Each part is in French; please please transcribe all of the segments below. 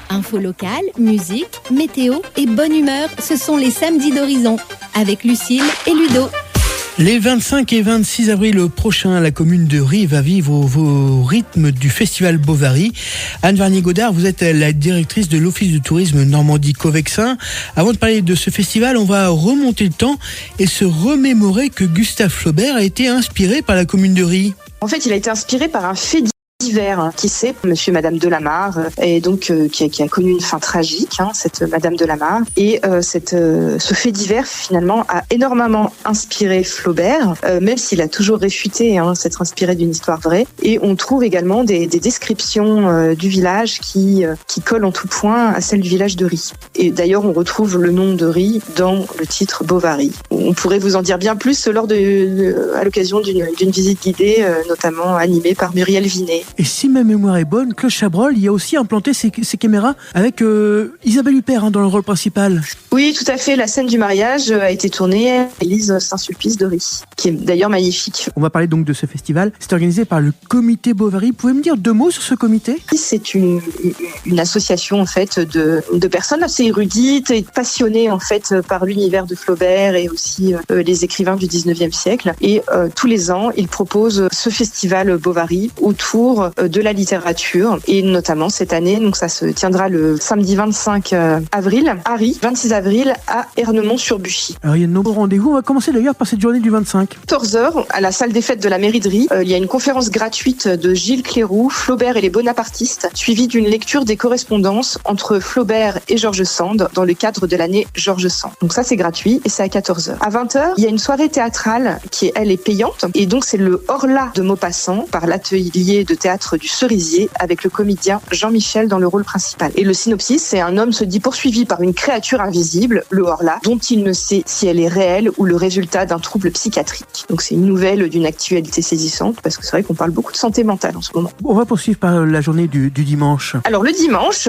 Info locale, musique, météo et bonne humeur, ce sont les samedis d'Horizon avec Lucille et Ludo. Les 25 et 26 avril prochains, la commune de Ry va vivre au rythme du festival Bovary. Anne Vernier-Godard, vous êtes la directrice de l'Office de tourisme Normandie-Covexin. Avant de parler de ce festival, on va remonter le temps et se remémorer que Gustave Flaubert a été inspiré par la commune de Ry. En fait, il a été inspiré par un fait divers. Qui c'est Monsieur et Madame Delamarre, et donc qui a connu une fin tragique, cette Madame Delamarre. Et ce fait divers finalement a énormément inspiré Flaubert, même s'il a toujours réfuté s'être inspiré d'une histoire vraie. Et on trouve également des descriptions du village qui collent en tout point à celle du village de Ry. Et d'ailleurs, on retrouve le nom de Ry dans le titre Bovary. On pourrait vous en dire bien plus à l'occasion d'une visite guidée, notamment animée par Muriel Vinet. Et si ma mémoire est bonne, Claude Chabrol y a aussi implanté ses caméras avec Isabelle Huppert dans le rôle principal. Oui, tout à fait. La scène du mariage a été tournée à l'église Saint-Sulpice de Ry, qui est d'ailleurs magnifique. On va parler donc de ce festival. C'est organisé par le comité Bovary. Pouvez-vous me dire 2 mots sur ce comité ? C'est une association en fait de personnes assez érudites et passionnées en fait par l'univers de Flaubert et aussi les écrivains du 19e siècle. Et tous les ans, ils proposent ce festival Bovary autour de la littérature, et notamment cette année, donc ça se tiendra le samedi 25 avril à Ry, 26 avril à Ernemont-sur-Buchy. Alors il y a de nombreux rendez-vous. On va commencer d'ailleurs par cette journée du 25. 14h à la salle des fêtes de la mairie de Ry, il y a une conférence gratuite de Gilles Cléroux, Flaubert et les bonapartistes, suivie d'une lecture des correspondances entre Flaubert et George Sand dans le cadre de l'année George Sand. Donc ça c'est gratuit et c'est à 14h. À 20h, il y a une soirée théâtrale qui elle est payante, et donc c'est le Horla de Maupassant par l'atelier de théâtre du Cerisier avec le comédien Jean-Michel dans le rôle principal. Et le synopsis, c'est un homme se dit poursuivi par une créature invisible, le Horla, dont il ne sait si elle est réelle ou le résultat d'un trouble psychiatrique. Donc c'est une nouvelle d'une actualité saisissante, parce que c'est vrai qu'on parle beaucoup de santé mentale en ce moment. On va poursuivre par la journée du dimanche. Alors le dimanche,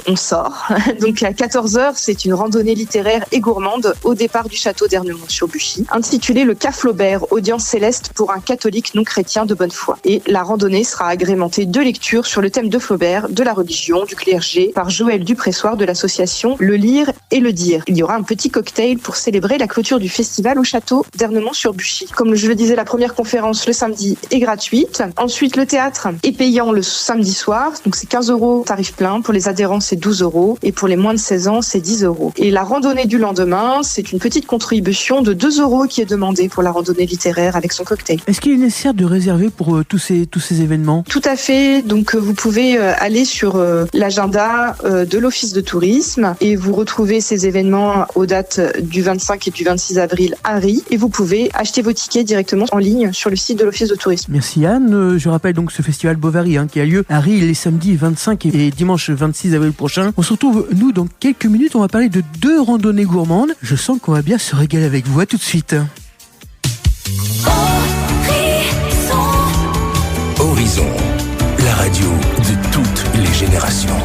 on sort. Donc à 14h, c'est une randonnée littéraire et gourmande au départ du château d'Ernemont-sur-Buchy, intitulée Le Cas Flaubert, audience céleste pour un catholique non chrétien de bonne foi. Et la randonnée sera agrémentée de lectures sur le thème de Flaubert, de la religion, du clergé, par Joël Dupressoir de l'association Le Lire et le Dire. Il y aura un petit cocktail pour célébrer la clôture du festival au château d'Ernemont-sur-Buchy. Comme je le disais, la première conférence le samedi est gratuite. Ensuite, le théâtre est payant le samedi soir, donc c'est 15 € tarif plein. Pour les adhérents, c'est 12 € et pour les moins de 16 ans, c'est 10 €. Et la randonnée du lendemain, c'est une petite contribution de 2 € qui est demandée pour la randonnée littéraire avec son cocktail. Est-ce qu'il est nécessaire de réserver pour tous ces événements ? Tout à fait. Donc vous pouvez aller sur l'agenda de l'Office de tourisme et vous retrouvez ces événements aux dates du 25 et du 26 avril à Ry, et vous pouvez acheter vos tickets directement en ligne sur le site de l'Office de tourisme. Merci Anne. Je rappelle donc ce festival Bovary qui a lieu à Ry les samedis 25 et dimanche 26 avril prochain. On se retrouve nous dans quelques minutes. On va parler de 2 randonnées gourmandes. Je sens qu'on va bien se régaler avec vous. À tout de suite. Horizon, la radio de toutes les générations.